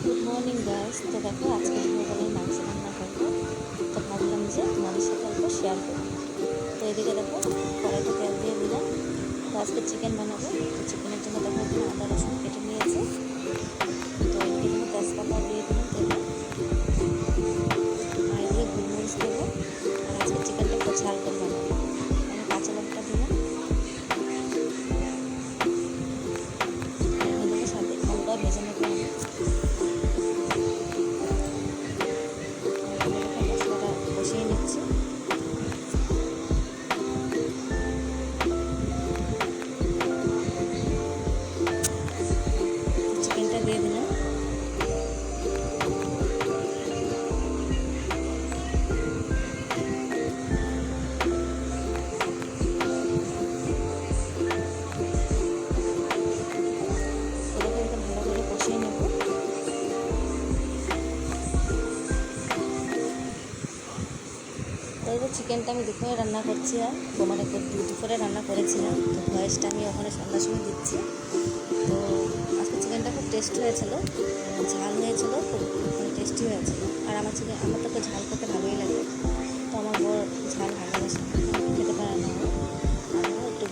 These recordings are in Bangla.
Good morning guys. তো দেখো আজকে দুপুরবেলায় মাংস রান্না করবো, তো ভাবলাম যে তোমাদের সাথে অল্প শেয়ার করবো। তো এদিকে দেখো কড়াইতে তেল দিয়ে দিলাম। তো আজকে চিকেন বানাবো, তো চিকেনের জন্য দেখো এখানে আদা রসুন কেটে নিয়েছি। তো এখানে তেজপাতা দিয়ে দিলাম তেলে, আর এদিকে গোলমরিচ দেবো। আর আজকে চিকেনটা একটু ঝাল করে বানাবো, আমি কাঁচা লঙ্কা দিলাম। আর এখানে সাথে হালকা ভেজে নেবো আমি। মশলাটা কষিয়ে নিচ্ছি। চিকেনটা দিয়ে দিলাম। ভালো করে কষিয়ে নেব। তো এই যে চিকেনটা আমি দুপুরে রান্না করছি, আর মানে দুপুরে রান্না করেছিলাম, তো ভয়েসটা আমি ওখানে সন্ধ্যার সময় দিচ্ছি। তো আজকে চিকেনটা খুব টেস্ট হয়েছিল, ঝাল হয়েছিল, খুব মানে টেস্টি হয়েছিল। আর আমার আমার তো ঝাল খেতে ভালোই লাগে, তো আমার বড় ঝাল ভালোবাসে না, খেতে পারে না। আমিও একটু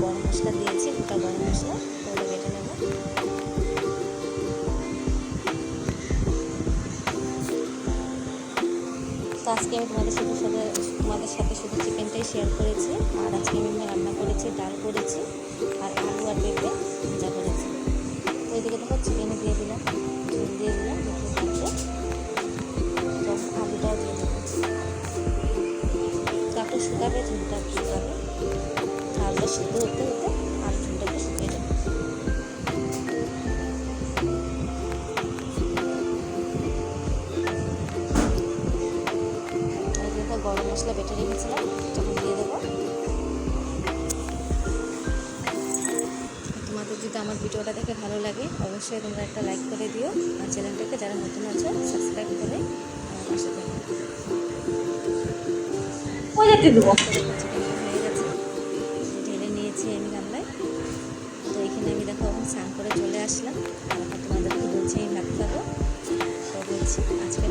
গরম মশলা দিয়েছি, গোটা গরম মশলা, তো ওটা বেটে নেব। তো আজকে আমি তোমাদের সাথে শুধু চিকেনটাই শেয়ার করেছি। আর আজকে আমি রান্না করেছি, ডাল করেছি, আর আলু আর পেঁপে ভাজা করেছি। তো এদিকে দেখো চিকেনে দিয়ে দিলাম, ঝোল দিয়ে দিলাম দেখে থাকবে। তখন আলুটাও দিয়ে দেবো, তো একটু শুকাবে, ঝোলটা একটু শুকাবে। আলুটা সিদ্ধ হতে হতে আলু ঝোলটা একটু শুকিয়ে যাবে। গরম মশলা বেটে রেখেছিলাম, যখন দিয়ে দেবো। তোমাদের যদি আমার ভিডিওটা দেখে ভালো লাগে, অবশ্যই তোমরা একটা লাইক করে দিও, আর চ্যানেলটাকে যারা নতুন আছো সাবস্ক্রাইব করে আমার পাশে থাকো। চিকেনটা হয়ে গেছে, ঢেলে নিয়েছি আমি গামলায়। তো এখানে আমি দেখো এখন স্নান করে চলে আসলাম, আর এখন তোমাদেরকে বলছি আমি ভাত খাবো। তো বলছি আজকে